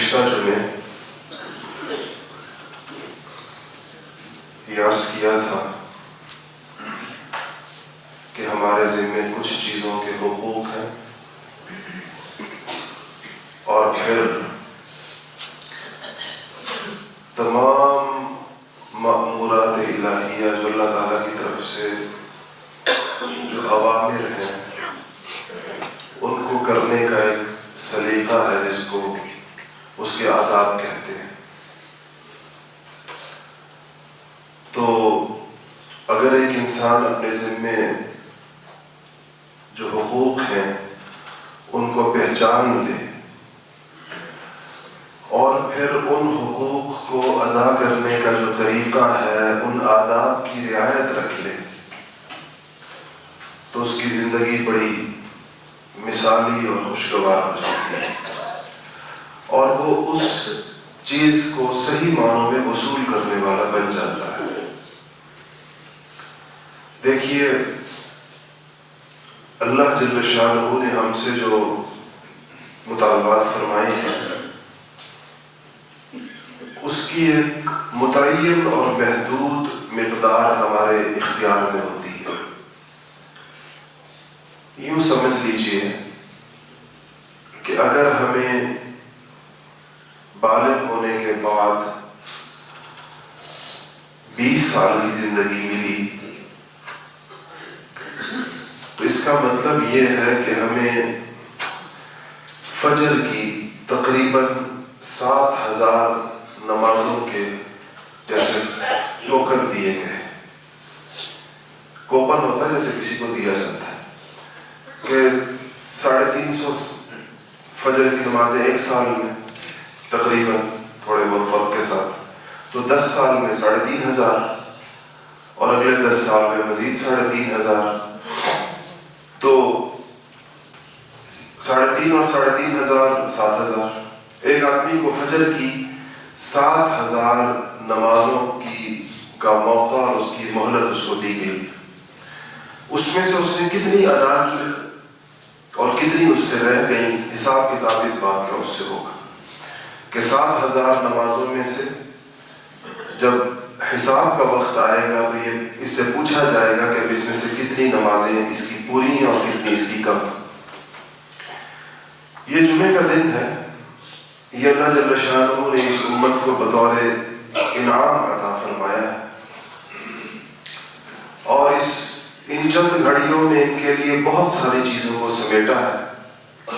گزشتہ جمعے یہ عرض کیا تھا کہ ہمارے ذمے کچھ چیزوں کے حقوق ہیں اور پھر تمام مأمورات الہیہ جو اللہ تعالیٰ کی طرف سے جو اوامر ہیں ان کو کرنے کا ایک سلیقہ ہے جس کو اس کے آداب کہتے ہیں۔ تو اگر ایک انسان اپنے ذمے جو حقوق ہیں ان کو پہچان لے اور پھر ان حقوق کو ادا کرنے کا جو طریقہ ہے ان آداب کی رعایت رکھ لے تو اس کی زندگی بڑی مثالی اور خوشگوار ہو جاتی ہے اور وہ اس چیز کو صحیح معنوں میں وصول کرنے والا بن جاتا ہے۔ دیکھیے اللہ جل شانہ نے ہم سے جو مطالبات فرمائے ہیں اس کی ایک متعین اور محدود مقدار ہمارے اختیار میں ہوتی ہے۔ یوں سمجھ لیجئے کہ اگر ہمیں بالغ ہونے کے بعد 20 سال کی زندگی ملی تو اس کا مطلب یہ ہے کہ ہمیں فجر کی تقریباً 7000 نمازوں کے جیسے ٹوکن دیے گئے۔ کوپن ہوتا ہے جیسے کسی کو دیا جاتا ہے کہ 350 فجر کی نمازیں ایک سال میں تقریباً تھوڑے بہت فرق کے ساتھ تو 10 سال میں 3500 اور اگلے 10 سال میں مزید 3500 تو 3.5 اور 3500 7000۔ ایک آدمی کو فجر کی 7000 نمازوں کا موقع اور اس کی مہلت اس کو دی گئی۔ اس میں سے اس نے کتنی ادا کی اور کتنی اس سے رہ گئی، حساب کتاب اس بات کا اس سے ہوگا کہ 7000 نمازوں میں سے جب حساب کا وقت آئے گا تو یہ اس سے پوچھا جائے گا کہ اس میں سے کتنی نمازیں اس کی پوری ہیں اور کتنی اس کی کم۔ یہ جمعے کا دن ہے، یہ اللہ جل شانہ نے اس امت کو بطور انعام عطا فرمایا ہے اور ان چند گھڑیوں میں ان کے لیے بہت ساری چیزوں کو سمیٹا ہے۔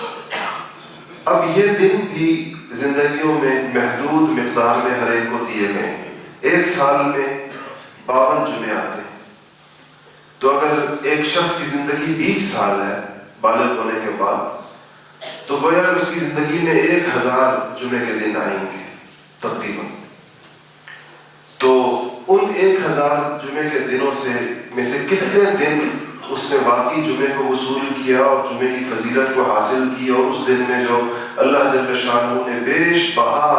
اب یہ دن بھی زندگیوں میں محدود مقدار میں ہر ایک کو دیے گئے ہیں۔ ایک سال میں 52 جمعے آتے ہیں، تو اگر ایک شخص کی زندگی 20 سال ہے بالغ ہونے کے بعد تو گویا کہ اس کی زندگی میں 1000 جمعے کے دن آئیں گے تقریباً۔ تو ان 1000 جمعے کے دنوں میں سے کتنے دن اس نے واقعی جمعے کو وصول کیا اور جمعے کی فضیلت کو حاصل کی اور اس دن میں جو اللہ جل شانہ نے بیش بہا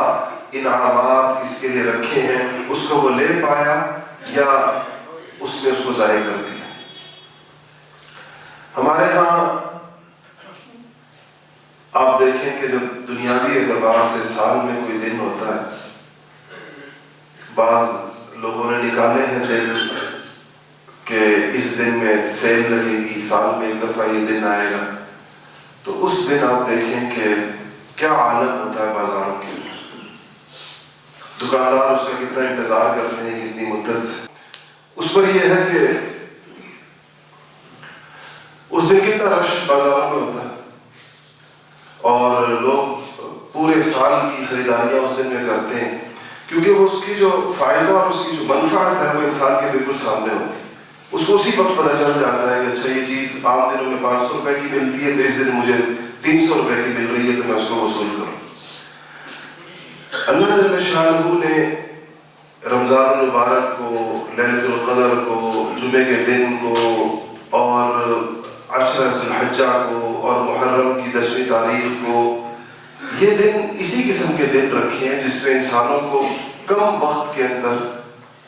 انعامات اس کے لیے رکھے ہیں اس کو وہ لے پایا یا اس نے اس کو ضائع کر دیا۔ ہمارے ہاں آپ دیکھیں کہ جب دنیاوی اعتبار سے سال میں کوئی دن ہوتا ہے، بعض لوگوں نے نکالے ہیں دن کہ اس دن میں سیل لگے گی، سال میں ایک دفعہ یہ دن آئے گا، تو اس دن آپ دیکھیں کہ کیا عالم ہوتا ہے بازاروں کے اندر۔ دکاندار اس کا کتنا انتظار کرتے ہیں کتنی مدت سے۔ اس پر یہ ہے کہ اس دن کتنا رش بازاروں میں ہوتا ہے اور لوگ پورے سال کی خریداریاں اس دن میں کرتے ہیں کیونکہ وہ اس کی جو فائدہ اور اس کی جو منفعت ہے وہ انسان کے بالکل سامنے ہوتی ہے۔ اس کو اسی وقت پتہ چل جاتا ہے کہ اچھا یہ چیز عام دنوں میں 500 روپے کی ملتی ہے تو اس دن مجھے 300 روپے کی مل رہی ہے تو میں اس کو وصول کروں۔ اللہ جل شانہ نے رمضان المبارک کو، لیلۃ القدر کو، جمعے کے دن کو اور 10 ذی الحجہ کو اور محرم کی 10ویں تاریخ کو، یہ دن اسی قسم کے دن رکھے ہیں جس میں انسانوں کو کم وقت کے اندر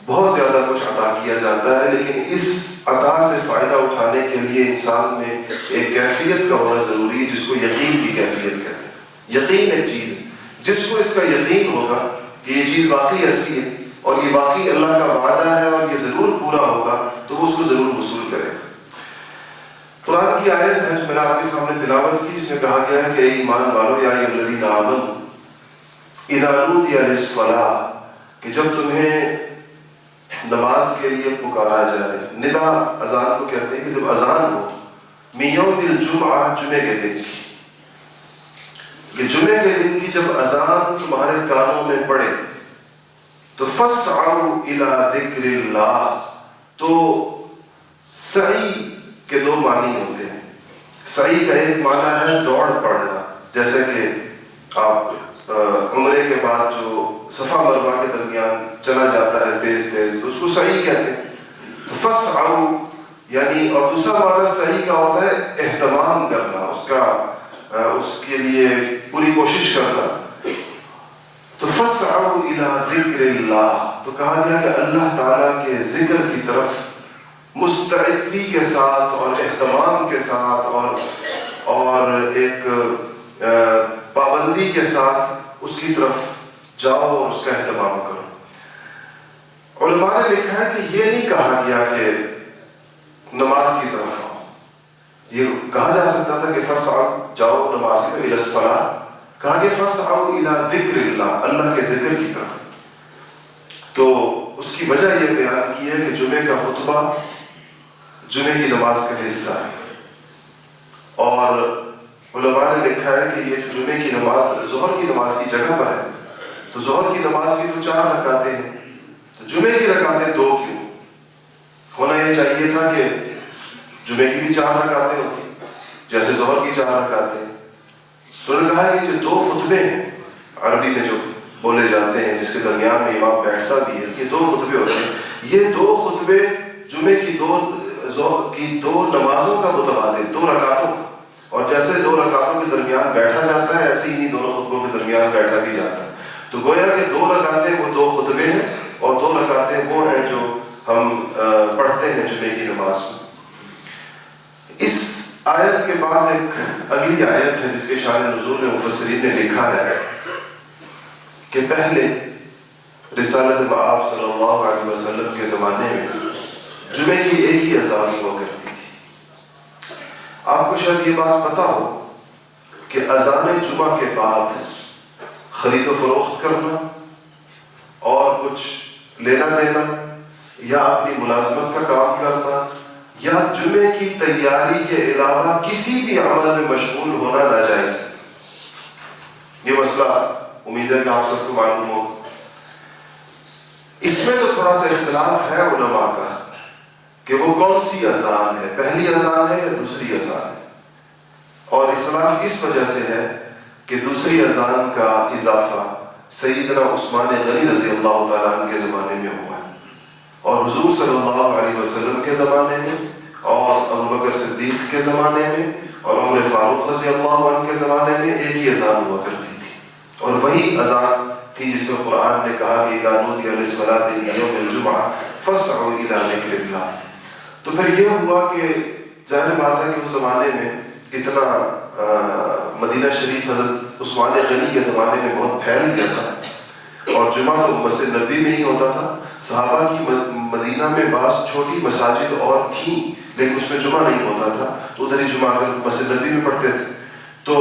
بہت زیادہ کچھ عطا کیا جاتا ہے، لیکن اس عطا سے فائدہ اٹھانے کے لیے انسان میں ایک کیفیت کا ہونا ضروری ہے جس کو یقین کی کیفیت کہتے ہیں۔ یقین ایک چیز ہے، جس کو اس کا یقین ہوگا کہ یہ چیز واقعی ایسی ہے اور یہ واقعی اللہ کا وعدہ ہے اور یہ ضرور پورا ہوگا تو وہ اس کو ضرور وصول کرے گا۔ قرآن کی آیت ہے جو میں نے آپ کے سامنے تلاوت کی، اس میں کہا گیا ہے کہ اے ایمان والو یا ایھا الذین آمنوا اذا نودی للصلاۃ، کہ جب تمہیں نماز کے لیے پکارا جائے، ندا اذان کو کہتے ہیں کہ جب اذان ہو، من یوم الجمعہ، جمعے کے دن کی، کہ جمعے کے دن کی جب اذان تمہارے کانوں میں پڑے تو فاسعوا الی ذکر اللہ، تو سعی کے دو معنی ہوتے ہیں۔ سعی کا ایک معنی ہے دوڑ پڑنا، جیسے کہ آپ عمرے کے بعد جو صفا مروہ کے درمیان چلا جاتا ہے تیز تیز، تو اس کو سعی کہتے ہیں۔ تو فاسعوا یعنی، اور دوسرا معنی سعی کا ہوتا ہے اہتمام کرنا، اس کے لیے پوری کوشش کرنا۔ تو فاسعوا الی ذکر اللہ، تو کہا گیا کہ اللہ تعالیٰ کے ذکر کی طرف مستعدی کے ساتھ اور اہتمام کے ساتھ اور ایک پابندی کے ساتھ اس کی طرف جاؤ اور اس کا اہتمام کرو۔ علماء نے لکھا ہے کہ یہ نہیں کہا گیا کہ نماز کی طرف آؤ، یہ کہا جا سکتا تھا کہ فاسعوا، جاؤ نماز کی طرف، الی الصلاۃ، کہا کہ فاسعوا الی ذکر اللہ، اللہ کے ذکر کی طرف۔ تو اس کی وجہ یہ بیان کی ہے کہ جمعے کا خطبہ جمعے کی نماز کا حصہ ہے، اور علماء نے لکھا ہے کہ یہ جمعے کی نماز ظہر کی نماز کی جگہ پر ہے، تو ظہر کی نماز کی تو 4 رکعتیں ہیں، تو جمعے کی رکعتیں 2 کیوں؟ ہونا یہ چاہیے تھا کہ جمعے کی بھی 4 رکعتیں ہوتی جیسے ظہر کی 4 رکعتیں۔ تو انہوں نے کہا کہ جو 2 خطبے ہیں عربی میں جو بولے جاتے ہیں، جس کے درمیان میں امام بیٹھتا بھی ہے، یہ 2 خطبے ہوتے ہیں، یہ 2 خطبے جمعے کی 2 نمازوں کا متبادل، 2 رکعتوں کا، اور جیسے 2 رکعتوں کے درمیان بیٹھا جاتا ہے ایسے ہی دونوں خطبوں کے درمیان بیٹھا بھی جاتا ہے۔ تو گویا کہ 2 رکعتیں وہ 2 خطبے ہیں، اور 2 رکعتیں وہ ہیں جو ہم پڑھتے ہیں جمعے کی نماز میں۔ اس آیت کے بعد ایک اگلی آیت ہے جس کے شان نزول میں مفسرین نے لکھا ہے کہ پہلے رسالت مآب صلی اللہ علیہ وسلم کے زمانے میں جمعے کی ایک ہی اذان ہوا کرتی تھی۔ آپ کو شاید یہ بات پتا ہو کہ اذان جمعہ کے بعد خرید و فروخت کرنا اور کچھ لینا دینا یا اپنی ملازمت کا کام کرنا یا جمعے کی تیاری کے علاوہ کسی بھی عمل میں مشغول ہونا ناجائز ہے۔ یہ مسئلہ امید ہے کہ آپ سب کو معلوم ہو۔ اس میں تو تھوڑا سا اختلاف ہے علماء کا کہ وہ کون سی اذان ہے، پہلی اذان ہے یا دوسری اذان ہے، اور اختلاف اس وجہ سے ہے کہ دوسری اذان کا اضافہ سیدنا عثمان غنی رضی اللہ تعالیٰ عنہ کے زمانے میں ہوا ہے، اور حضور صلی اللہ علیہ وسلم کے زمانے میں اور ابوبکر صدیق کے زمانے میں اور عمر فاروق رضی اللہ عنہ کے زمانے میں ایک ہی اذان ہوا کرتی تھی، اور وہی اذان تھی جس میں قرآن نے کہا کہ اذا نودی للصلاۃ من یوم الجمعہ فاسعوا الی ذکر اللہ۔ تو پھر یہ ہوا کہ ظاہر بات ہے کہ اس زمانے میں اتنا مدینہ شریف حضرت عثمان غنی کے زمانے میں بہت پھیل گیا تھا، اور جمعہ تو مسجد نبوی میں ہی ہوتا تھا۔ صحابہ کی مدینہ میں بعض چھوٹی مساجد اور تھیں لیکن اس میں جمعہ نہیں ہوتا تھا، تو ادھر ہی جمعہ مسجد نبوی میں پڑھتے تھے۔ تو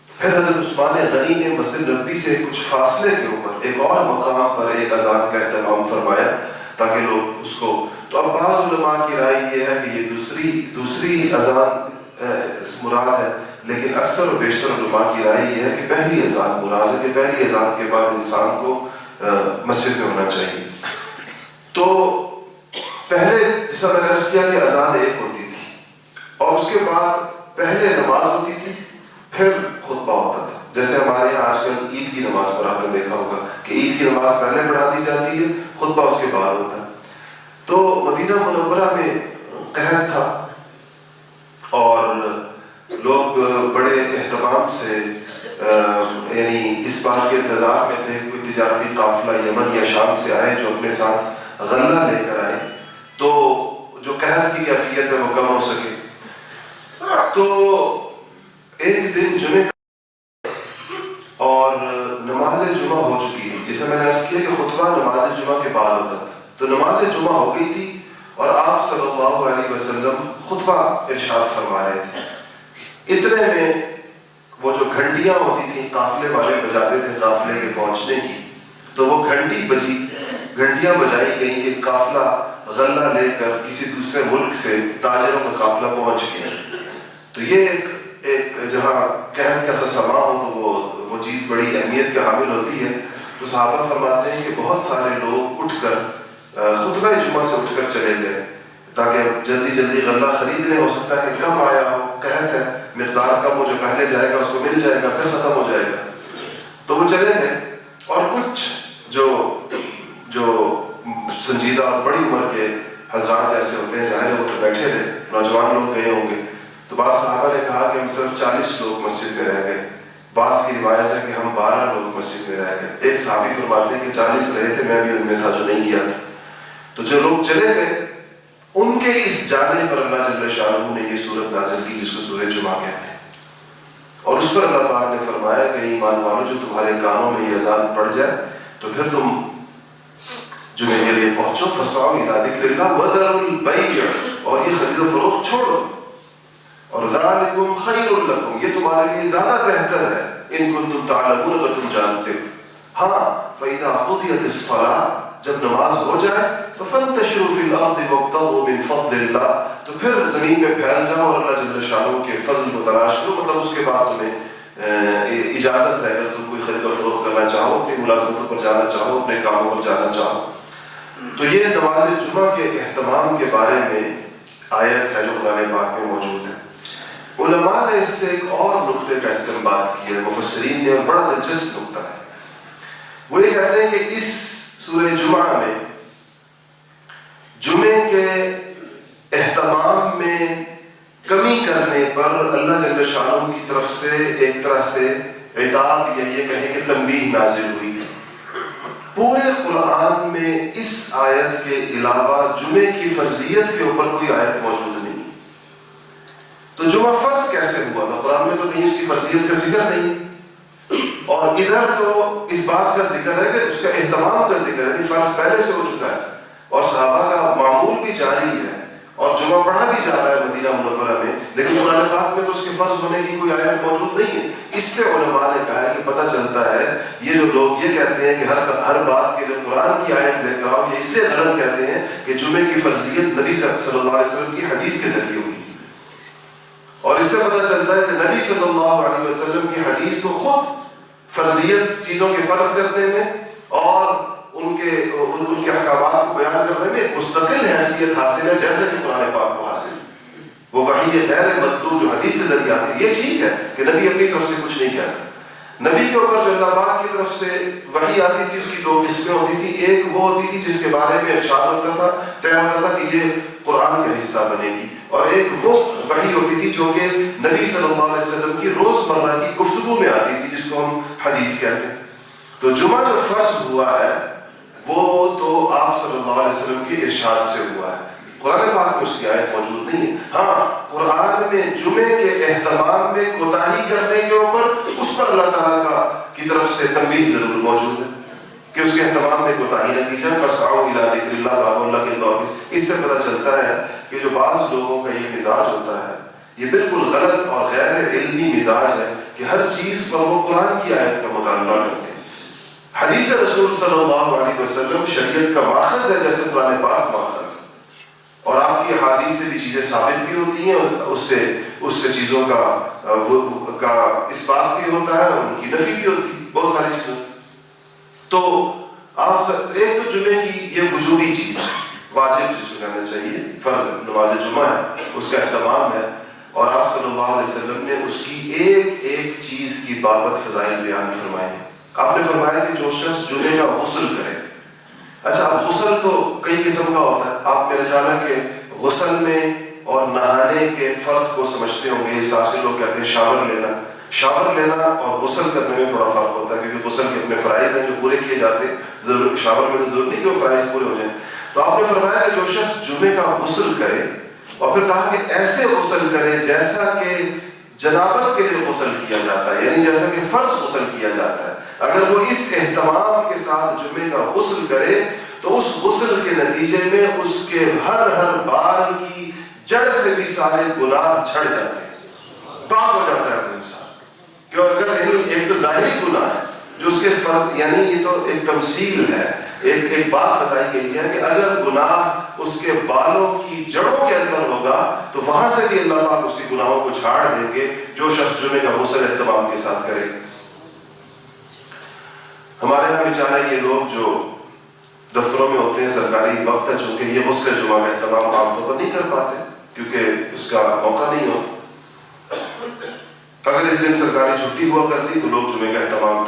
پھر حضرت عثمان غنی نے مسجد نبوی سے کچھ فاصلے کے اوپر ایک اور مقام پر ایک اذان کا اہتمام فرمایا تاکہ لوگ اس کو، تو اب بعض علماء کی رائے یہ ہے کہ یہ دوسری اذان مراد ہے، لیکن اکثر و بیشتر علماء کی رائے یہ ہے کہ پہلی اذان مراد ہے، کہ پہلی اذان کے بعد انسان کو مسجد میں ہونا چاہیے۔ تو پہلے جیسا میں نے عرض کیا کہ اذان ایک ہوتی تھی، اور اس کے بعد پہلے نماز ہوتی تھی پھر خطبہ ہوتا تھا، جیسے ہمارے یہاں آج کل عید کی نماز پر آپ نے دیکھا ہوگا کہ عید کی نماز پہلے پڑھا دی جاتی ہے، خطبہ اس کے بعد ہوتا ہے۔ تو مدینہ منورہ میں قحط تھا اور لوگ بڑے اہتمام سے یعنی اس بات کے انتظار میں تھے کوئی تجارتی قافلہ یمن یا شام سے آئے جو اپنے ساتھ غلہ لے کر آئے، تو جو قحط کی کیفیت ہے وہ کم ہو سکے۔ تو ایک دن جمعے اور نماز جمعہ ہو چکی تھی. جسے میں نے عرض کیا کہ خطبہ نماز جمعہ کے بعد ہوتا تھا. تو نماز جمعہ ہو گئی تھی اور آپ صلی اللہ علیہ وسلم خطبہ ارشاد فرما رہے تھے. اتنے میں وہ جو گھنٹیاں ہوتی تھیں قافلے والے بجاتے تھے قافلے کے پہنچنے کی, تو وہ گھنٹی بجی, گھنٹیاں بجائی گئیں کہ قافلہ غلہ لے کر کسی دوسرے ملک سے تاجروں کا قافلہ پہنچ گیا. تو یہ ایک جہاں قحط کا سا سما ہو تو وہ چیز بڑی اہمیت کے حامل ہوتی ہے. تو صحابہ فرماتے ہیں کہ بہت سارے لوگ اٹھ کر خطبہ جمعہ سے اٹھ کر چلے گئے تاکہ جلدی جلدی غلہ خرید لیں. ہو سکتا ہے کم آیا ہو, قحط ہے, مقدار کم ہو, جو پہلے جائے گا اس کو مل جائے گا, پھر ختم ہو جائے گا. تو وہ چلے گئے اور کچھ جو سنجیدہ اور بڑی عمر کے حضرات جیسے ہوتے ہیں, ظاہر ہے وہ تو بیٹھے رہے, نوجوان لوگ گئے ہوں گے. تو بعض صحابہ نے کہا کہ ہم صرف 40 لوگ مسجد میں رہ گئے. بعض کی روایت ہے کہ ہم 12 لوگ مسجد میں رہ گئے. ایک صحابی فرماتے ہیں کہ 40 رہے تھے, میں بھی ان میں تھا جو نہیں گیا تھا. تو جو لوگ چلے گئے ان کے اس جانے پر اللہ جل شانہ نے یہ صورت نازل کی جس کو سورہ جمعہ کہتے ہیں. اور اس پر اللہ پاک نے فرمایا کہ ایمان والو جو تمہارے کانوں میں یہ اذان پڑ جائے تو پھر تم جمعے کے لیے پہنچو. فسعوا الی ذکر اللہ وذروا البیع, اور یہ خرید و فروخت چھوڑو. اور ذالکم خیر لکم, یہ تمہارے لیے زیادہ بہتر ہے, ان کنتم تعلمون, اگر تم جانتے ہو. ہاں فاذا قضیت الصلاۃ, جب نماز ہو جائے تو فانتشروا فی الارض وابتغوا من فضل اللہ, تو پھر زمین میں پھیل جاؤ اور اللہ جل شانہ کے فضل کو تلاش کرو. مطلب اس کے بعد تمہیں اجازت ہے اگر تم کوئی خرید و فروخت کرنا چاہو, اپنی ملازمتوں پر جانا چاہو, اپنے کاموں پر جانا چاہو. تو یہ نماز جمعہ کے اہتمام کے بارے میں آیت ہے جو قرآن پاک میں موجود ہے. علماء نے اس سے ایک اور نقطے کا استنباط کیا ہے, مفسرین نے, اور بڑا دلچسپ نقطہ ہے. وہ یہ کہتے ہیں کہ اس سورہ جمعہ میں جمعے کے اہتمام میں کمی کرنے پر اللہ جل شانہ کی طرف سے ایک طرح سے عتاب یا یہ کہیں کہ تنبیہ نازل ہوئی ہے. پورے قرآن میں اس آیت کے علاوہ جمعے کی فرضیت کے اوپر کوئی آیت موجود نہیں. تو جمعہ فرض کیسے ہوا تھا؟ قرآن میں تو کہیں اس کی فرضیت کا ذکر نہیں, اور ادھر تو اس بات کا ذکر ہے کہ اس کا اہتمام کا ذکر ہے, یعنی فرض پہلے سے ہو چکا ہے اور صحابہ کا معمول بھی جاری ہے اور جمعہ پڑھا بھی جا رہا ہے مدینہ منورہ میں, لیکن قرآن پاک میں تو اس کے فرض ہونے کی کوئی آیت موجود نہیں ہے. اس سے علماء نے کہا ہے کہ پتہ چلتا ہے یہ جو لوگ یہ کہتے ہیں کہ ہر بات کے لیے قرآن کی آیت لے کر آؤ, یہ اس لیے غلط کہتے ہیں کہ جمعے کی فرضیت نبی صلی اللہ علیہ وسلم کی حدیث کے ذریعے ہوئی. اور اس سے پتہ چلتا ہے کہ نبی صلی اللہ علیہ وسلم کی حدیث تو خود فرضیت چیزوں کے فرض کرنے میں اور ان کے احکامات کو بیان کرنے میں مستقل حیثیت حاصل ہے, جیسے کہ قرآن پاک کو حاصل. وہ وحی غیر مطلوب جو حدیث کے ذریعے آتی ہے, یہ ٹھیک ہے کہ نبی اپنی طرف سے کچھ نہیں کہتا. نبی کے اوپر جو اللہ پاک کی طرف سے وحی آتی تھی اس کی 2 قسمیں ہوتی تھی. ایک وہ ہوتی تھی جس کے بارے میں ارشاد ہوتا تھا, طے ہوتا تھا کہ یہ قرآن کا حصہ بنے گی, اور ایک وہ وحی ہوتی تھی جو کہ نبی صلی اللہ علیہ وسلم کی روزمرہ کی گفتگو میں آتی تھی, جس کو ہم حدیث کہتے ہیں. تو جمعہ جو فرض ہوا ہے وہ تو آپ صلی اللہ علیہ وسلم کے ارشاد سے ہوا ہے, قرآن پاک میں اس کی آیت موجود نہیں ہے. ہاں قرآن میں جمعے کے اہتمام میں کوتاہی کرنے کے اوپر اس پر اللہ تعالیٰ کی طرف سے تنبیہ ضرور موجود ہے کہ اس کے اہتمام میں کوتاہی نہ کی جائے. فسعوا الی ذکر اللہ, باب اللہ کے طور پر. اس سے پتہ چلتا ہے کہ جو بعض لوگوں کا یہ مزاج ہوتا ہے یہ بالکل غلط اور غیر علمی مزاج ہے کہ ہر چیز پر وہ قرآن کی آیت کا مطالبہ کرتے ہیں. حدیث رسول صلی اللہ علیہ وسلم شریعت کا ماخذ ہے جیسے قرآن پاک ماخذ ہے, اور آپ کی حدیث سے بھی چیزیں ثابت بھی ہوتی ہیں, اور اس سے چیزوں کا اس بات بھی ہوتا ہے اور ان کی نفی بھی ہوتی ہے, بہت ساری چیزوں. تو آپ ایک تو جمعے کی یہ وجوبی چیز واجب جس کو کہنا چاہیے, فرض نماز جمعہ ہے, اس کا اہتمام ہے, اور آپ صلی اللہ علیہ وسلم نے اس کی ایک ایک چیز کی بابت فضائل بیان فرمائے. آپ نے فرمایا کہ جو شخص جمعے کا غسل کرے. اچھا, اب غسل تو کئی قسم کا ہوتا ہے. آپ میرا خیال ہے کہ غسل میں اور نہانے کے فرق کو سمجھتے ہوں گے. آج کے لوگ کہتے ہیں شاور لینا اور غسل کرنے میں تھوڑا فرق ہوتا ہے, کیونکہ غسل کے اپنے فرائض ہیں جو پورے کیے جاتے ہیں. شاور میں تو ضرور نہیں کہ وہ فرائض پورے ہو جائیں. تو آپ نے فرمایا کہ جو شخص جمعے کا غسل کرے, اور پھر کہا کہ ایسے غسل کرے جیسا کہ جنابت کے لیے غسل کیا جاتا ہے، یعنی جیسا کہ فرض غسل کیا جاتا ہے، اگر وہ اس اہتمام کے ساتھ جمعے کا غسل کرے تو اس غسل کے نتیجے میں اس کے ہر بال کی جڑ سے بھی سارے گناہ چھڑ جاتے ہیں، پاک ہو جاتا ہے وہ انسان. کیوں؟ اگر ایک تو ظاہری گناہ ہے جو اس کے فرض، یعنی یہ تو ایک تمثیل ہے، ایک بات بتائی گئی ہے کہ اگر گناہ اس کے بالوں کی جڑوں کے اندر ہوگا تو وہاں سے بھی اللہ پاک اس کے گناہوں کو جھاڑ دیں گے جو شخص جمعے کا غسل اہتمام کے ساتھ کرے. ہمارے یہاں بیچارہ یہ لوگ جو دفتروں میں ہوتے ہیں، سرکاری وقت ہے چونکہ یہ غسل جمعہ کا اہتمام عام طور پر نہیں کر پاتے کیونکہ اس کا موقع نہیں ہوتا. اگر اس دن سرکاری چھٹی ہوا کرتی تو لوگ جمعے کا اہتمام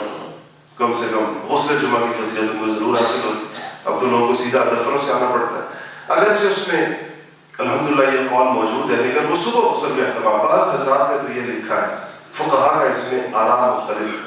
کم سے کم غسل جمعہ کی فضیلت ان کو ضرور حاصل ہوتی. اب تو لوگوں کو سیدھا دفتروں سے آنا پڑتا ہے، اگرچہ اس میں الحمدللہ یہ قول موجود ہے، لیکن وہ صبح غسل کا اہتمام، بعض حضرات نے تو یہ لکھا ہے، فقہا کا اس میں آراء مختلف ہے.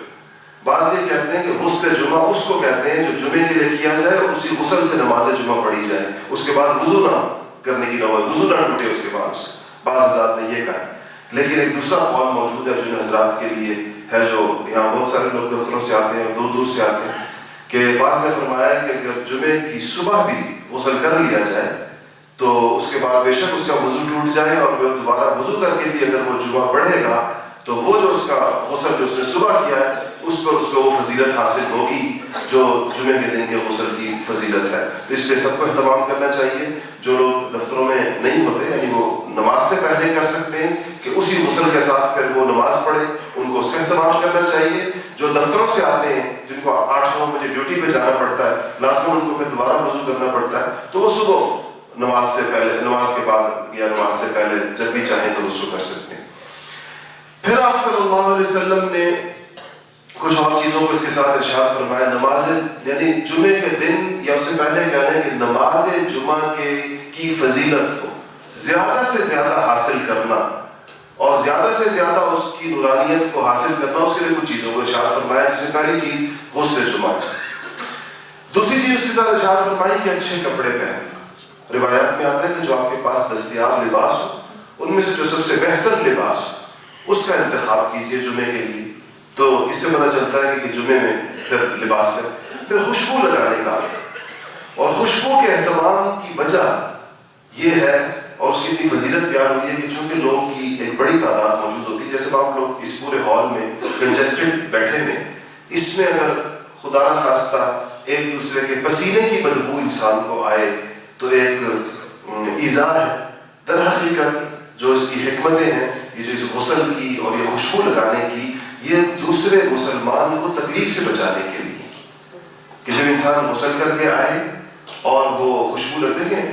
بعض یہ کہتے ہیں کہ غسل جمعہ اس کو کہتے ہیں جو جمعے کے لیے کیا جائے اور اسی غسل سے نماز جمعہ پڑھی جائے، اس کے بعد وضو نہ کرنے کی نوبت، وضو نہ ٹوٹے اس کے بعد اس کا. بعض حضرات نے یہ کہا. لیکن ایک دوسرا قول موجود ہے جن حضرات کے لیے ہے جو یہاں بہت سارے لوگ دفتروں سے آتے ہیں، دور سے آتے ہیں، کہ بعض نے فرمایا کہ اگر جمعے کی صبح بھی غسل کر لیا جائے تو اس کے بعد بے شک اس کا وضو ٹوٹ جائے اور وہ دوبارہ وضو کر کے بھی اگر وہ جمعہ پڑھے گا تو وہ جو اس کا غسل جو اس نے صبح کیا ہے اس پر اس کو وہ فضیلت حاصل ہوگی جو جمعے کے دن کے غسل کی فضیلت ہے. تو اس لیے سب کو اہتمام کرنا چاہیے. جو لوگ دفتروں میں نہیں ہوتے یعنی وہ نماز سے پہلے کر سکتے ہیں کہ اسی غسل کے ساتھ پھر وہ نماز پڑھے، ان کو اس کا اہتمام کرنا چاہیے. جو دفتروں سے آتے ہیں جن کو 8-9 بجے ڈیوٹی پہ جانا پڑتا ہے، لازماً ان کو پھر دوبارہ وضو کرنا پڑتا ہے، تو وہ صبح نماز سے پہلے، نماز کے بعد یا نماز سے پہلے جب بھی چاہیں تو وضو کر سکتے ہیں. پھر آپ صلی اللہ علیہ وسلم نے کچھ اور چیزوں کو اس کے ساتھ ارشاد فرمایا. نماز یعنی جمعے کے دن یا اس سے پہلے کہنا ہے کہ نماز جمعہ کی فضیلت کو زیادہ سے زیادہ حاصل کرنا اور زیادہ سے زیادہ اس کی نورانیت کو حاصل کرنا، اس کے لیے کچھ چیزوں کو ارشاد فرمایا، جس میں پہلی چیز غسل جمعہ. دوسری چیز اس کے ساتھ ارشاد فرمائی کہ اچھے کپڑے پہننا. روایات میں آتا ہے کہ جو آپ کے پاس دستیاب لباس ہو ان میں سے جو سب سے بہتر لباس ہو اس کا انتخاب کیجیے جمعے کے لیے. تو اس سے پتہ چلتا ہے کہ جمعے میں پھر لباس میں پھر خوشبو لگانے کا، اور خوشبو کے اہتمام کی وجہ یہ ہے اور اس کی اتنی فضیلت بیان ہوئی ہے کہ چونکہ لوگوں کی ایک بڑی تعداد موجود ہوتی ہے، جیسے آپ لوگ اس پورے ہال میں کنجسٹڈ بیٹھے ہیں، اس میں اگر خدا نہ خواستہ ایک دوسرے کے پسینے کی بدبو انسان کو آئے تو ایک ایذا ہے. در حقیقت جو اس کی حکمتیں ہیں، یہ جو اس غسل کی اور یہ خوشبو لگانے کی، یہ دوسرے مسلمان کو تکلیف سے بچانے کے لیے کہ جب انسان غسل کر کے آئے اور وہ خوشبو لگتے ہیں.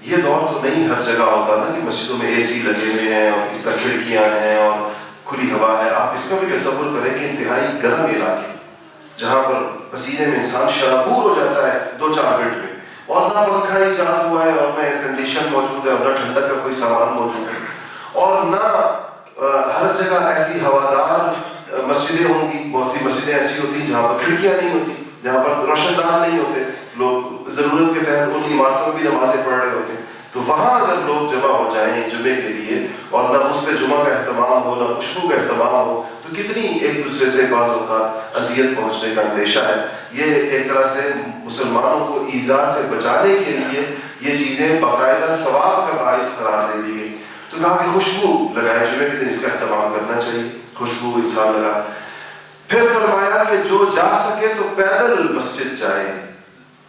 یہ دور تو نہیں ہر جگہ ہوتا نا کہ مسجدوں میں اے سی لگے ہوئے ہیں اور اس طرح کھڑکیاں ہیں اور کھلی ہوا ہے. آپ اس کا بھی تصور کریں کہ انتہائی گرم علاقے جہاں پر پسینے میں انسان شرابور ہو جاتا ہے 2-4 منٹ میں، اور نہ پنکھا ایجاد ہوا ہے اور نہ ایئر کنڈیشن موجود ہے اور نہ ٹھنڈک کا کوئی سامان موجود ہے اور نہ ہر جگہ ایسی ہوادار مسجدیں ہوں گی. بہت سی مسجدیں ایسی ہوتی ہیں جہاں پر کھڑکیاں نہیں ہوتی، جہاں پر روشن دان نہیں ہوتے، لوگ ضرورت کے تحت ان عمارتوں میں بھی نمازیں پڑھ رہے ہوتے ہیں. تو وہاں اگر لوگ جمع ہو جائیں جمعے کے لیے اور نہ غسل جمعہ کا اہتمام ہو نہ خوشبو کا اہتمام ہو تو کتنی ایک دوسرے سے بعض اوقات اذیت پہنچنے کا اندیشہ ہے. یہ ایک طرح سے مسلمانوں کو ایذا سے بچانے کے لیے یہ چیزیں باقاعدہ ثواب کا باعث قرار دے دی گئی. تو کہا کہ خوشبو لگائے جمعے کے دن، اس کا اہتمام کرنا چاہیے، خوشبو انسان لگا. پھر فرمایا کہ جو جا سکے تو پیدل مسجد جائے.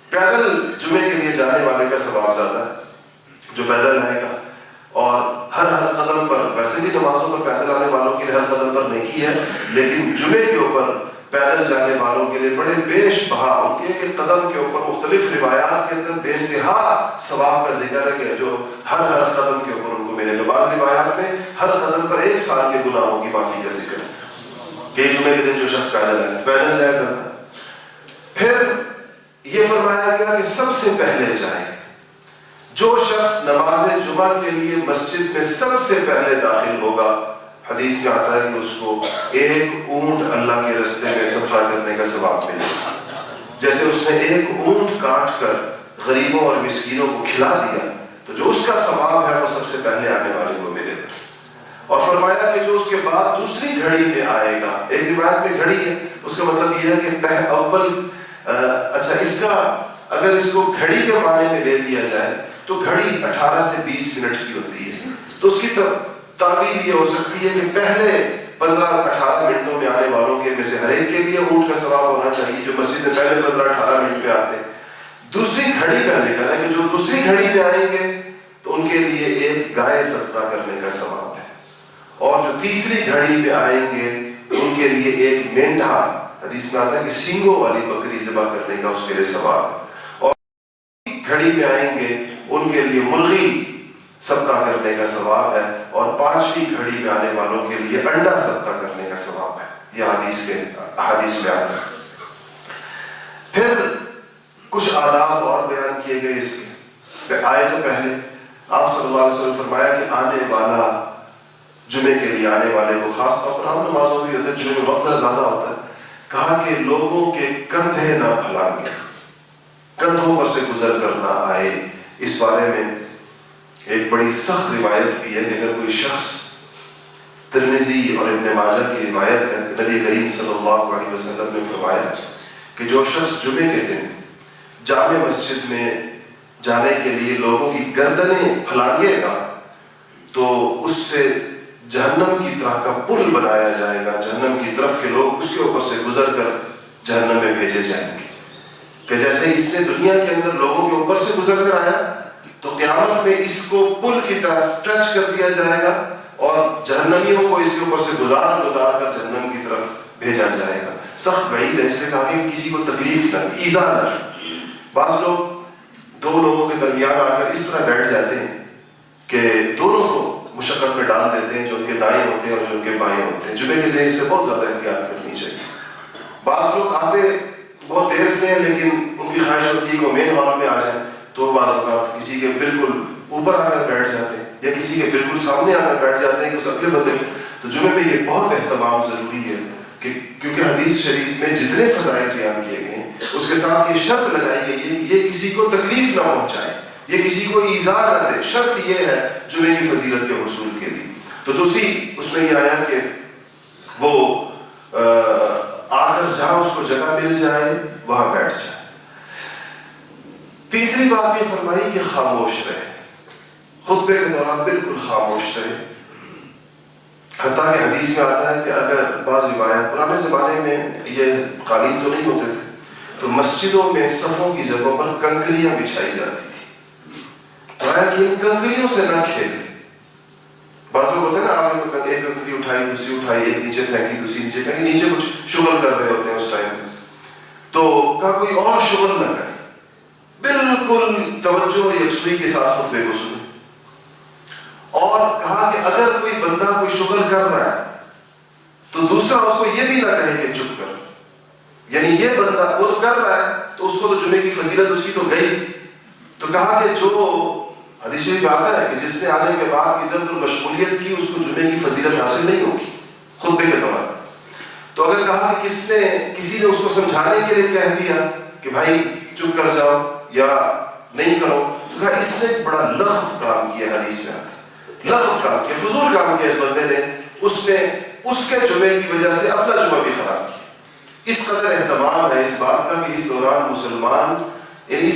پیدل جمعے کے لیے جانے والے کا ثواب زیادہ ہے جو پیدل رہے گا، اور ہر قدم پر، ویسے بھی نمازوں پر پیدل آنے والوں کے لیے ہر قدم پر نیکی ہے، لیکن جمعے کے اوپر پیدل جانے والوں کے لیے بڑے بیش بہا ان کے ایک قدم کے اوپر مختلف روایات کے اندر بے انتہا ثواب کا ذکر ہے کہ جو ہر قدم کے اوپر ان کو ملے گا. بعض روایات میں ہر قدم پر 1 سال کے گناہوں کی معافی کا ذکر ہے کہ جمعے کے دن جو شخص پیدل جائے کرتا. پھر یہ فرمایا گیا کہ سب سے پہلے جائے. جو شخص نماز جمعہ کے لیے مسجد میں سب سے پہلے داخل ہوگا، حدیث میں آتا ہے کہ اس کو 1 اونٹ اللہ کے راستے میں صدقہ کرنے کا ثواب ملے گا. جیسے اس نے 1 اونٹ کاٹ کر غریبوں اور مسکینوں کو کھلا دیا تو جو اس کا ثواب ہے وہ سب سے پہلے آنے والے کو ملے گا. اور فرمایا کہ جو اس کے بعد دوسری گھڑی میں آئے گا، ایک روایت میں گھڑی ہے، اس کا مطلب یہ ہے کہ اچھا اس کا اگر اس کو گھڑی کے معنی میں لے لیا جائے تو گھڑی 18 سے 20 منٹ کی ہوتی ہے، تو اس کی تعبیر یہ ہو سکتی ہے کہ پہلے 15-18 منٹوں میں آنے والوں کے میں سے ہر ایک کے لیے اونٹ کا ثواب ہونا چاہیے جو مسجد میں پہلے 15-18 منٹ پہ آتے ہیں۔ دوسری گھڑی کا ذکر ہے کہ جو دوسری گھڑی میں آئیں گے تو ان کے لیے ایک گائے صدقہ کرنے کا ثواب ہے، اور جو تیسری گھڑی میں آئیں گے تو ان کے لیے ایک مینڈھا، حدیث میں آتا ہے کہ سینگوں والی بکری ذبح کرنے کا اس کے لیے ثواب ہے، اور گھڑی میں آئیں گے ان کے لیے مرغی صدقہ کرنے کا ثواب ہے، اور 5ویں گھڑی میں آنے والوں کے لیے انڈا صدقہ کرنے کا ثواب ہے۔ یہ حدیث میں آتا ہے۔ پھر کچھ آداب اور بیان کیے گئے اس کے آئے تو پہلے آپ صلی اللہ علیہ وسلم فرمایا کہ آنے والا جمعے کے لیے آنے والے کو، خاص طور پر عام نمازوں بھی ہوتے ہیں جمعے میں وقت زیادہ ہوتا ہے، کہا کہ لوگوں کے کندھے نہ پھلانگے، کندھوں پر سے گزر کر نہ آئے۔ اس بارے میں ایک بڑی سخت روایت بھی ہے کہ اگر کوئی شخص، ترمذی اور ابن ماجہ کی روایت ہے کہ نبی کریم صلی اللہ علیہ وسلم نے فرمایا کہ جو شخص جمعے کے دن جامع مسجد میں جانے کے لیے لوگوں کی گردنیں پھلانگے گا تو اس سے جہنم کی طرح کا پل بنایا جائے گا، جہنم کی طرف کے لوگ اس کے اوپر سے گزر کر جہنم میں بھیجے جائیں گے، کہ جیسے اس نے دنیا کے اندر لوگوں کے اوپر سے گزر کر آیا تو قیامت میں اس کو پل کی طرح اسٹریچ کر دیا جائے گا اور جہنمیوں کو اس کے اوپر سے گزار کر جہنم کی طرف بھیجا جائے گا۔ سخت وعید ہے، اس لیے کہا کہ کسی کو تکلیف نہ، ایذا نہ۔ بعض لوگ دو لوگوں کے درمیان آ کر اس طرح بیٹھ جاتے ہیں کہ دونوں کو مشقت میں ڈال دیتے ہیں، جو ان کے دائیں ہوتے ہیں اور جو ان کے بائیں ہوتے ہیں۔ جمعے کے دن اس سے بہت زیادہ احتیاط کرنی چاہیے۔ بعض لوگ آتے بہت دیر سے ہیں لیکن ان کی خواہش ہوتی ہے کہ وہ مین ہال میں آ جائیں، تو بعض اوقات کسی کے بالکل اوپر آ کر بیٹھ جاتے ہیں یا کسی کے بالکل سامنے آ کر بیٹھ جاتے ہیں کہ اس اگلے بندے۔ تو جمعے میں یہ بہت اہتمام ضروری ہے کہ کیونکہ حدیث شریف میں جتنے فضائل بیان کیے گئے ہیں اس کے ساتھ یہ شرط لگائی گئی ہے کہ یہ کسی کو تکلیف نہ پہنچائے، یہ کسی کو ایذا نہ دے۔ شرط یہ ہے جمعے کی فضیلت کے حصول کے لیے۔ تو دوسری اس میں یہ آیا کہ وہ آ کر جہاں اس کو جگہ مل جائے وہاں بیٹھ جائے۔ تیسری بات یہ فرمائی کہ خاموش رہے، خطبے کے دوران بالکل خاموش رہے۔ حتیٰ کہ حدیث میں آتا ہے کہ اگر بعض روایت، پرانے زمانے میں یہ قالین تو نہیں ہوتے تھے، تو مسجدوں میں صفوں کی جگہوں پر کنکریاں بچھائی جاتی تھی، کہ ان کنکریوں سے نہ کھیلے۔ بعض لوگ ہوتے ہیں نا، آپ نے تو ایک کنکری اٹھائی، دوسری اٹھائی، ایک نیچے پھینکی، دوسری نیچے پھینکی، نیچے کچھ شغل کر رہے ہوتے ہیں اس ٹائم میں، تو کہا کوئی اور شغل نہ کرے، بالکل توجہ یکسوئی کے ساتھ خطبے کو سنیں۔ اور کہا کہ اگر کوئی بندہ کوئی شغل کر رہا ہے تو دوسرا اس کو یہ بھی نہ کہے کہ چپ کر، یعنی یہ بندہ وہ تو کر رہا ہے تو اس کو تو جمعے کی فضیلت اس کی تو گئی۔ تو کہا کہ جو حدیث میں آتا ہے کہ جس نے آنے کے بعد ادھر ادھر مشغولیت کی اس کو جمعے کی فضیلت حاصل نہیں ہوگی خطبے کے دوران۔ تو اگر کہا کہ کسی نے اس کو سمجھانے کے لیے کہہ دیا کہ بھائی چپ کر جاؤ یا نہیں کرو، تو کہا اس نے ایک بڑا لغو کام کیا۔ حدیث میں آتا ہے لغو کام کیا، فضول کام کیا اس بندے نے، اس نے اس کے جمعے کی وجہ سے اپنا جمعہ بھی خراب کیا۔ اس قدر اہتمام ہے اس بات کا کہ اس دوران مسلمان، یعنی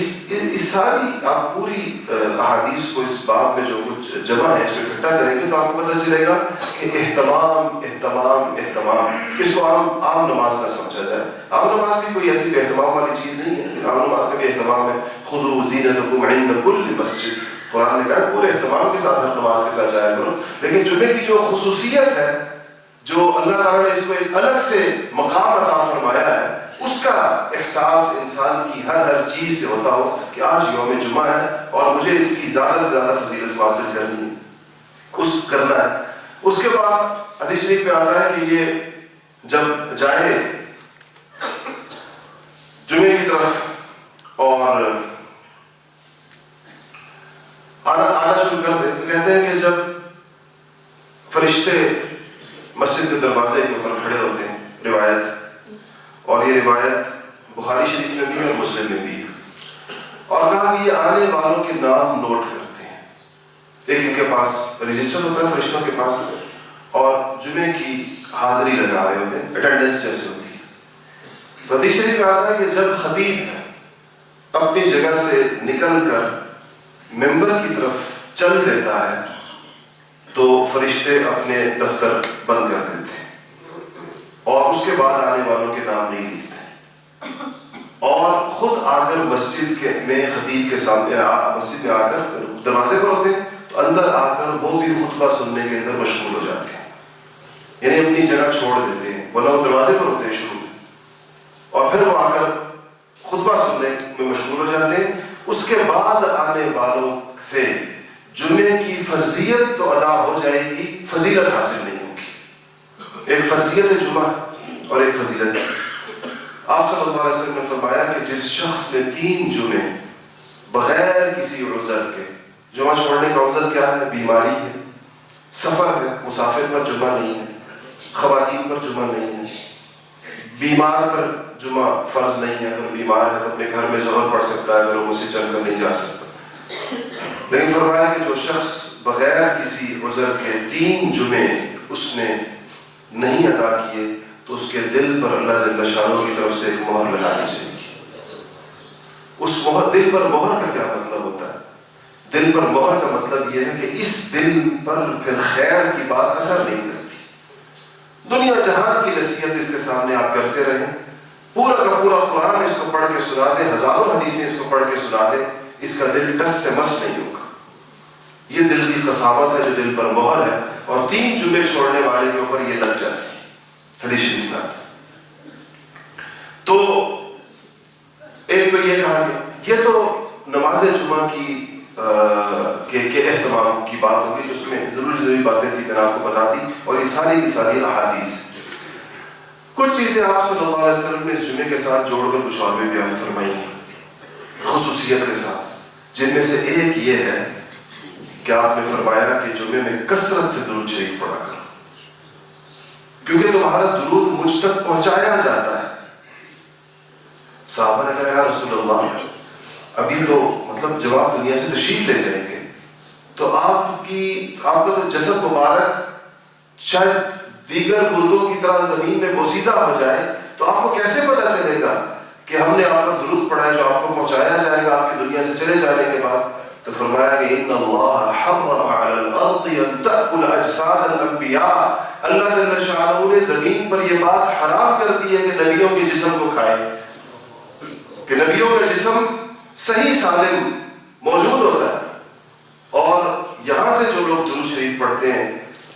اس ساری آپ پوری احادیث کو اس باب میں جو کچھ جمع ہے اس میں اکٹھا کریں گے تو آپ کو پتہ چلے گا کہ اہتمام اہتمام اہتمام، اس کو عام نماز نہ سمجھا جائے۔ عام نماز بھی کوئی ایسی اہتمام والی چیز نہیں ہے، عام نماز کا بھی اہتمام ہے، خذوا زینتکم عند کل مسجد، قرآن نے کہا پورے اہتمام کے ساتھ ہر نماز کے ساتھ جایا کرو۔ لیکن جمعے کی جو خصوصیت ہے، جو اللہ تعالیٰ نے اس کو ایک الگ سے مقام عطا فرمایا ہے، اس کا احساس انسان کی ہر چیز سے ہوتا ہو کہ آج یوم جمعہ ہے اور مجھے اس کی زیادہ سے زیادہ فضیلت کو حاصل کرنی ہے، اس کرنا ہے۔ اس کے بعد حدیث شریف میں آتا ہے کہ یہ جب جائے جمعے کی طرف اور آنا شروع کر دے، تو کہتے ہیں کہ جب فرشتے مسجد کے دروازے کے اوپر کھڑے ہوتے ہیں، روایت، اور یہ روایت بخاری شریف میں بھی ہے اور مسلم میں بھی ہے، اور کہا کہ یہ آنے والوں کے نام نوٹ کرتے ہیں۔ ایک ان کے پاس رجسٹر ہوتا ہے فرشتوں کے پاس، جمعے کی حاضری لگا رہے ہوتے ہیں، اٹینڈنس جیسے ہوتی ہے۔ حدیث شریف میں آتا ہے کہ جب خطیب اپنی جگہ سے نکل کر ممبر کی طرف چل دیتا ہے تو فرشتے اپنے دفتر بند کر دیتے ہیں اور اس کے بعد آنے والوں کے نام نہیں لکھتے، اور خود آ کر مسجد میں خطیب کے سامنے مسجد میں آ کر دروازے پر ہوتے ہیں تو اندر آ کر وہ بھی خطبہ سننے کے اندر مشغول ہو جاتے ہیں، یعنی اپنی جگہ چھوڑ دیتے ہیں، ورنہ وہ دروازے پر ہوتے ہیں شروع میں، اور پھر وہ آ کر خطبہ سننے میں مشغول ہو جاتے ہیں۔ اس کے بعد آنے والوں سے جمعے کی فرضیت تو ادا ہو جائے گی، فضیلت حاصل نہیں ہوگی۔ ایک فرضیت ہے جمعہ اور ایک فضیلت ہے۔ آپ صلی اللہ علیہ وسلم نے فرمایا کہ جس شخص نے 3 جمعے بغیر کسی عذر کے، جمعہ چھوڑنے کا عذر کیا ہے؟ بیماری ہے، سفر ہے، مسافر پر جمعہ نہیں ہے، خواتین پر جمعہ نہیں ہے، بیمار پر جمعہ فرض نہیں ہے، اگر بیمار ہے تو اپنے گھر میں ظہر پڑھ سکتا ہے اگر وہ مسجد چل کر نہیں جا سکتا، لیکن فرمایا کہ جو شخص بغیر کسی عذر کے 3 جمعے اس نے نہیں ادا کیے تو اس کے دل پر اللہ جل شانہ کی طرف سے ایک مہر لگا دی جائے گی۔ اس مہر، دل پر مہر کا کیا مطلب ہوتا ہے؟ دل پر مہر کا مطلب یہ ہے کہ اس دل پر پھر خیر کی بات اثر نہیں کرتی۔ دنیا جہان کی نصیحت اس کے سامنے آپ کرتے رہیں، پورا کا پورا قرآن اس کو پڑھ کے سنا دیں، ہزاروں حدیثیں اس کو پڑھ کے سنا دیں، اس کا دل ٹس سے مس نہیں ہوگا۔ یہ دل کی قساوت ہے جو دل پر مہر ہے، اور 3 جمعے چھوڑنے والے کے اوپر یہ لگ جاتی ہے۔ حدیث شریف میں تو ایک تو یہ کہا کہ یہ تو نماز جمعہ کے اہتمام کی بات ہوگی، جس میں ضروری باتیں تھی میں نے آپ کو بتا دی، اور یہ ساری کی ساری احادیث۔ کچھ چیزیں آپ صلی اللہ علیہ وسلم نے اس جمعے کے ساتھ جوڑ کر کچھ اور بھی بیان فرمائی ہیں خصوصیت کے ساتھ، جن میں سے ایک یہ ہے کہ آپ نے فرمایا کہ جمعے میں کثرت سے درود شریف پڑھا کرو، کیونکہ تمہارا درود مجھ تک پہنچایا جاتا ہے۔ صحابہ نے کہا یا رسول اللہ، ابھی تو مطلب جب آپ دنیا سے تشریف لے جائیں گے تو آپ کا تو جسد مبارک شاید دیگر مردوں کی طرح زمین میں بوسیدہ ہو جائے، تو آپ کو کیسے پتا چلے گا کہ ہم نے آپ پر درود پڑھا ہے جو آپ کو پہنچایا جائے گا آپ کی دنیا سے چلے جانے کے بعد؟ تو فرمایا کہ ان اللہ حرم علی الارض ان تأکل اجساد الانبیاء، اللہ جل شانہ نے زمین پر یہ بات حرام کر دی ہے کہ نبیوں کے جسم کو کھائے، کہ نبیوں کا جسم صحیح سالم موجود ہوتا ہے، اور یہاں سے جو لوگ درود شریف پڑھتے ہیں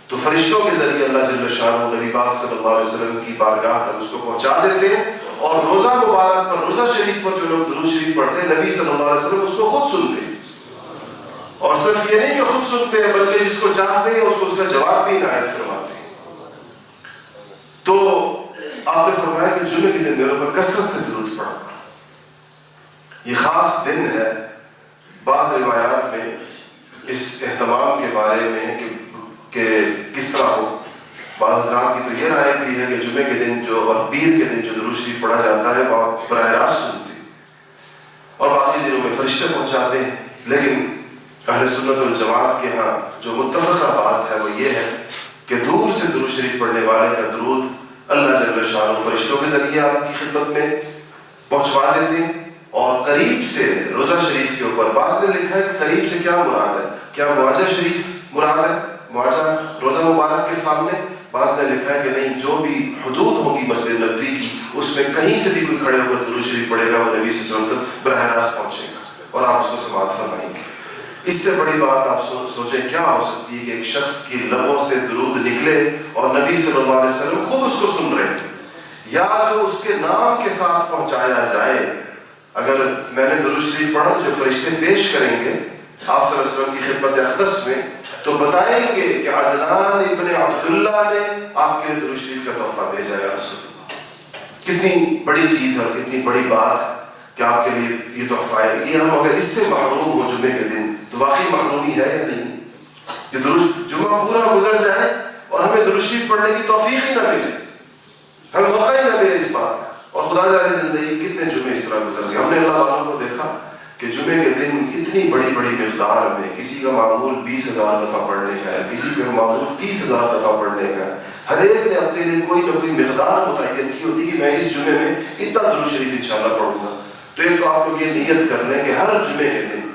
تو فرشتوں کے ذریعے اللہ جل شانہ نبی پاک صلی اللہ علیہ وسلم کی بارگاہ تک اس کو پہنچا دیتے ہیں، اور روزہ مبارک پر، روزہ شریف پر جو لوگ درود شریف پڑھتے ہیں نبی صلی اللہ علیہ وسلم اس کو خود سنتے ہیں، اور صرف یہ نہیں کہ خود سنتے ہیں بلکہ جس کو چاہتے ہیں اس کو اس کا جواب بھی عنایت فرماتے ہیں۔ تو آپ نے فرمایا کہ جمعے کے دن میرے اوپر کثرت سے درود پڑھا کرو، یہ خاص دن ہے۔ بعض روایات میں اس اہتمام کے بارے میں کہ کس طرح ہو، بعض حضرات کی تو یہ رائے بھی ہے کہ جمعے کے دن جو اور پیر کے دن جو درود شریف پڑھا جاتا ہے وہ آپ براہ راست سنتے ہیں اور باقی دنوں میں فرشتے پہنچاتے ہیں، لیکن اہل سنت والجماعت کے ہاں جو متفقہ بات ہے وہ یہ ہے کہ دور سے درود شریف پڑھنے والے کا درود اللہ جل شانہ فرشتوں کے ذریعے آپ کی خدمت میں پہنچوا دیتے ہیں، اور قریب سے روزہ شریف کے اوپر بعض نے لکھا ہے کہ قریب سے کیا مراد ہے، کیا معاجہ شریف مراد ہے، معاجہ روزہ مبارک کے سامنے؟ بعض نے لکھا ہے کہ نہیں، جو بھی حدود ہوگی مسجد نبوی کی اس میں کہیں سے بھی کوئی کھڑے ہو کر درود شریف پڑھے گا وہ نبی صلی اللہ علیہ وسلم تک براہ راست پہنچے گا اور آپ اس کو سماعت فرمائیں گے۔ اس سے بڑی بات آپ سوچیں کیا ہو سکتی ہے کہ ایک شخص کی لبوں سے درود نکلے اور نبی صلی اللہ علیہ وسلم خود اس کو سن رہے ہیں، یا جو اس کے نام کے ساتھ پہنچایا جائے۔ اگر میں نے درود شریف پڑھا تو جو فرشتے پیش کریں گے آپ صلی اللہ علیہ وسلم کی خدمت اقدس میں تو بتائیں گے کہ عدنان ابن عبداللہ نے آپ کے لیے درود شریف کا تحفہ بھیجا ہے رسول اللہ۔ کتنی بڑی چیز ہے اور کتنی بڑی بات ہے کہ آپ کے لیے یہ تحفہ ہے۔ یہ ہم اگر اس سے محروم ہو جمعے کے دن تو واقعی محرومی ہے یا نہیں؟ کہ درود جمعہ پورا گزر جائے اور ہمیں درود شریف پڑھنے کی توفیق ہی نہ ملے، ہمیں موقع ہی نہ ملے اس بات کا۔ اور خدا جانے زندگی کتنے جمعے اس طرح گزر گئے۔ ہم نے اللہ والوں کو دیکھا کہ جمعے کے دن اتنی بڑی بڑی مقدار میں، کسی کا معمول 20,000 دفعہ پڑھنے کا ہے، کسی کا معمول 30,000 دفعہ پڑھنے کا ہے، ہر ایک نے اپنے لیے کوئی نہ کوئی مقدار متعین کی ہوتی کہ میں اس جمعے میں اتنا درود شریف انشاءاللہ پڑھوں گا. تو ایک تو آپ لوگ یہ نیت کر لیں کہ ہر جمعے کے دن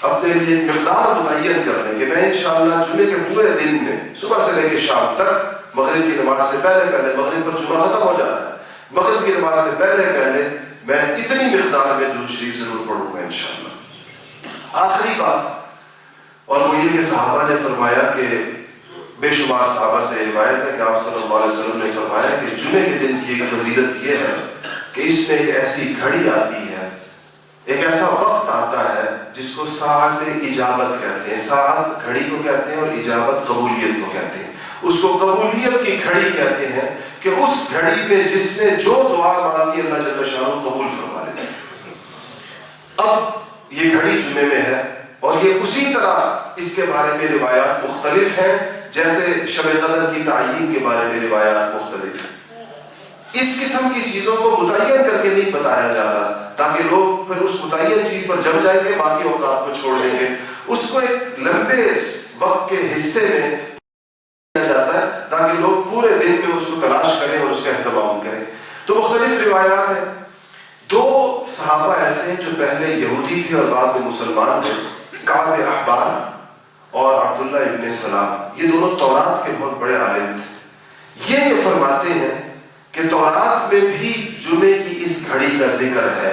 اپنے لیے ایک مقدار متعین کر لیں کہ میں انشاءاللہ جمعے کے پورے دن میں صبح سے لے کے شام تک مغرب کی نماز سے پہلے مغرب پر جمعہ ختم ہو جاتا ہے، مغرب کی نماز سے پہلے میں اتنی مقدار میں درود شریف ضرور پڑھوں گا انشاءاللہ. آخری بات اور وہ یہ کہ صحابہ نے فرمایا کہ بے شمار صحابہ سے روایت ہے کہ آپ صلی اللہ علیہ وسلم نے فرمایا کہ جمعے کے دن کی ایک فضیلت یہ ہے کہ اس میں ایک ایسی گھڑی آتی ہے، ایک ایسا وقت آتا ہے جس کو ساعت اجابت کہتے ہیں. ساعت گھڑی کو کہتے ہیں اور اجابت قبولیت کو کہتے ہیں. اس کو قبولیت کی گھڑی کہتے ہیں کہ اس گھڑی میں جس نے جو دعا مانگی اللہ جل شانہ قبول فرما لیتا ہے. اب یہ گھڑی جمعے میں ہے اور یہ اسی طرح اس کے بارے میں روایات مختلف ہیں جیسے شب قدر کی تعیین کے بارے میں روایات مختلف ہیں. اس قسم کی چیزوں کو متعین کر کے نہیں بتایا جاتا تاکہ لوگ پھر اس متعین چیز پر جم جائیں گے، باقی اوقات کو چھوڑ دیں گے. اس کو ایک لمبے وقت کے حصے میں کیا جاتا ہے تاکہ لوگ پورے دن میں اس کو تلاش کریں اور اس کا اہتمام کریں. تو مختلف روایات ہیں. دو صحابہ ایسے ہیں جو پہلے یہودی تھے اور بعد میں مسلمان ہوئے، کعب احبار اور عبداللہ ابن سلام. یہ دونوں تورات کے بہت بڑے عالم تھے. یہ فرماتے ہیں کہ تورات میں بھی جمعے کی اس گھڑی کا ذکر ہے،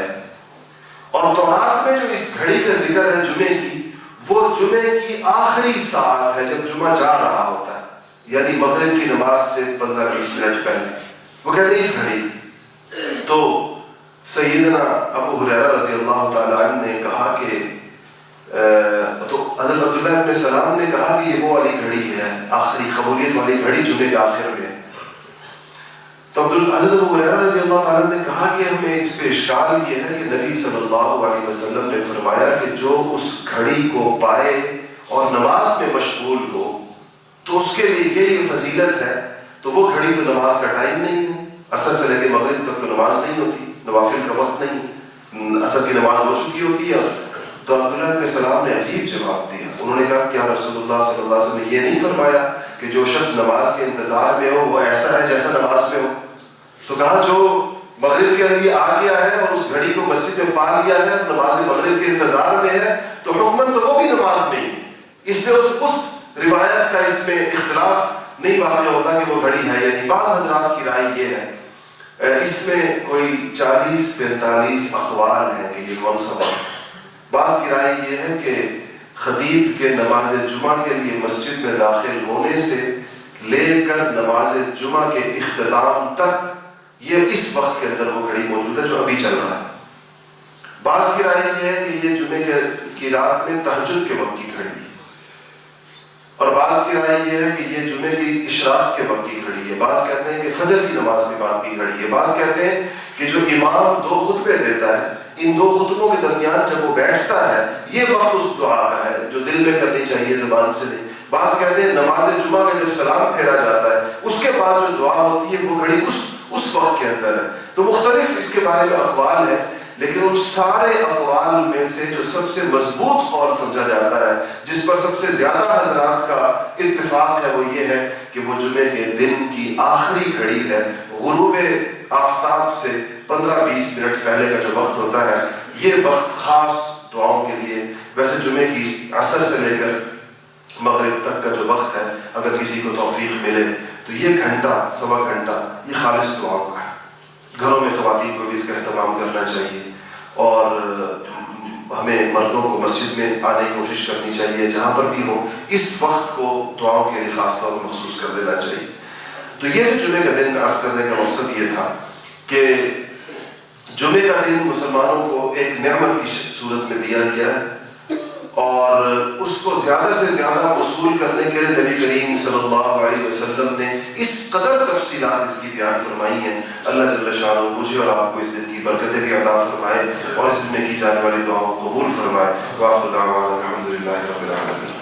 اور تورات میں جو اس گھڑی کا ذکر ہے جمعے کی، وہ جمعے کی آخری ساعت ہے جب جمعہ جا رہا ہوتا ہے، یعنی مغرب کی نماز سے 15-20 منٹ پہلے. وہ کہتے ہیں اس گھڑی. تو سیدنا ابو ہریرہ رضی اللہ تعالیٰ عنہ نے کہا کہ تو حضرت عبداللہ ابن سلام نے کہا کہ یہ وہ والی گھڑی ہے، آخری قبولیت والی گھڑی جمعے کے آخر میں. تو حضرت ابو ہریرہ رضی اللہ تعالیٰ نے کہا کہ ہمیں اس پہ اشکال یہ ہے کہ نبی صلی اللہ علیہ وسلم نے فرمایا کہ جو اس گھڑی کو پائے اور نماز میں مشغول ہو تو اس کے لیے یہ فضیلت ہے. تو وہ گھڑی تو نماز کا ٹائم نہیں ہے، عصر سے لے کے مغرب تک تو نماز نہیں ہوتی، نوافل کا وقت نہیں، عصر کی نماز ہو چکی ہوتی ہے. تو عبداللہ ابن سلام نے عجیب جواب دیا. انہوں نے کہا کیا رسول اللہ صلی اللہ علیہ وسلم نے یہ نہیں فرمایا کہ جو شخص نماز کے انتظار میں ہو وہ ایسا ہے جیسا نماز میں ہو؟ تو کہا جو مغرب کے لیے آ گیا ہے اور اس گھڑی کو مسجد میں پا لیا ہے، نماز مغرب کے انتظار میں ہے، تو حکماً تو وہ بھی نماز میں ہی. اس لیے اس روایت کا اس میں اختلاف نہیں واقع ہوتا کہ وہ گھڑی ہے. یعنی بعض حضرات کی رائے یہ ہے، اس میں کوئی 40-45 اقوال ہیں کہ یہ کون سا وقت. بعض کی رائے یہ ہے کہ خطیب کے نماز جمعہ کے لیے مسجد میں داخل ہونے سے لے کر نماز جمعہ کے اختتام تک یہ اس وقت کے اندر وہ گھڑی موجود ہے جو ابھی چل رہا ہے. بعض کی رائے یہ ہے کہ یہ جمعے کی رات میں تہجد کے وقت کی گھڑی ہے، اور بعض کی رائے یہ ہے کہ یہ جمعے کی اشراق کے وقت کی گھڑی ہے. بعض کہتے ہیں کہ فجر کی نماز کے بعد کی گھڑی ہے. بعض کہتے ہیں کہ جو امام 2 خطبے دیتا ہے، ان 2 خطبوں کے درمیان جب وہ بیٹھتا ہے یہ وقت اس دعا کا ہے جو دل میں کرنی چاہیے، زبان سے نہیں. بعض کہتے ہیں نماز جمعہ کا جب سلام پھیرا جاتا ہے اس کے بعد جو دعا ہوتی ہے وہ گھڑی اس وقت کے اندر ہے. تو مختلف اس کے بارے میں اقوال ہیں، لیکن ان سارے اقوال میں سے جو سب سے مضبوط قول سمجھا جاتا ہے، جس پر سب سے زیادہ حضرات کا اتفاق ہے، وہ یہ ہے کہ وہ جمعے کے دن کی آخری گھڑی ہے. غروب آفتاب سے 15-20 منٹ پہلے کا جو وقت ہوتا ہے یہ وقت خاص دعاؤں کے لیے. ویسے جمعے کی عصر سے لے کر مغرب تک کا جو وقت ہے اگر کسی کو توفیق ملے تو یہ گھنٹہ سوا گھنٹہ یہ خالص دعاؤں کا ہے. گھروں میں خواتین کو بھی اس کا اہتمام کرنا چاہیے، اور ہمیں مردوں کو مسجد میں آنے کی کوشش کرنی چاہیے جہاں پر بھی ہو، اس وقت کو دعاؤں کے لیے خاص طور پر مخصوص کر دینا چاہیے. تو یہ جو جمعے کا دن عرض کرنے کا مقصد یہ تھا کہ جمعے کا دن مسلمانوں کو ایک نعمت کی صورت میں دیا گیا ہے، اور اس کو زیادہ سے زیادہ وصول کرنے کے لیے نبی کریم صلی اللہ علیہ وسلم نے اس قدر تفصیلات اس کی بیان فرمائی ہیں. اللہ جل شانہ مجھے اور آپ کو اس دن کی برکتیں بھی عطا فرمائے اور اس دن میں کی جانے والی دعاؤں کو قبول فرمائے. وآخر دعوانا الحمدللہ رب العالمین.